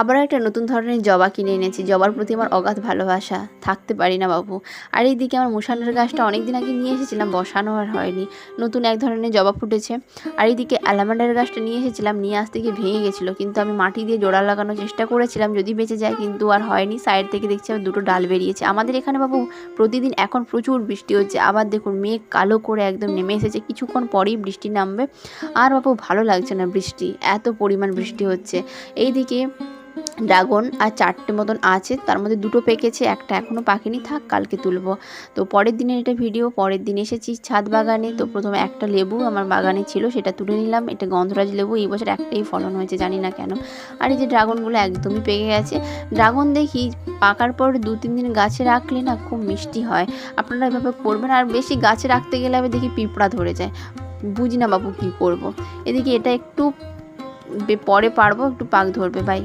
আবার একটা নতুন ধরনের জবা কিনে এনেছি। জবার প্রতি আমার অগাধ ভালোবাসা, থাকতে পারি না বাবু। আর এইদিকে আমার মুসান্ডার গাছটা অনেক দিন আগে নিয়ে এসেছিলাম, বসানো আর হয়নি। নতুন এক ধরনের জবা ফুটেছে। আর এইদিকে অ্যালামান্ডার গাছটা নিয়ে এসেছিলাম, নিয়ে আসতে গিয়ে ভেঙে গেছিলো, কিন্তু আমি মাটি দিয়ে জোড়া লাগানোর চেষ্টা করেছিলাম যদি বেঁচে যায়, কিন্তু আর হয়নি। সাইড থেকে দেখছি আবার দুটো ডাল বেরিয়েছে। আমাদের এখানে বাবু প্রতিদিন এখন প্রচুর বৃষ্টি হচ্ছে। আবার দেখুন মেঘ কালো করে একদম নেমে এসেছে, কিছুক্ষণ পরেই বৃষ্টি নামবে। আর বাবু ভালো লাগছে না বৃষ্টি, এত পরিমাণ বৃষ্টি হচ্ছে। এইদিকে ড্রাগন আর 4টে মতন আছে, তার মধ্যে 2টো পেকেছে, একটা এখনও পাকেনি, থাক কালকে তুলবো। তো পরের দিনের এটা ভিডিও। পরের দিন এসেছি ছাদ বাগানে। তো প্রথমে একটা লেবু আমার বাগানে ছিল, সেটা তুলে নিলাম। এটা গন্ধরাজ লেবু, এই বছর একটাই ফলন হয়েছে, জানি না কেন। আর এই যে ড্রাগনগুলো একদমই পেকে গেছে। ড্রাগন দেখি পাকার পর 2-3 দিন গাছে রাখলে না খুব মিষ্টি হয়। আপনারা এভাবে করবেন। আর বেশি গাছে রাখতে গেলে আমি দেখি পিঁপড়া ধরে যায়, বুঝি না বাবু কী করব। এদিকে এটা একটু পরে পারবো, একটু পাক ধরবে। বাই।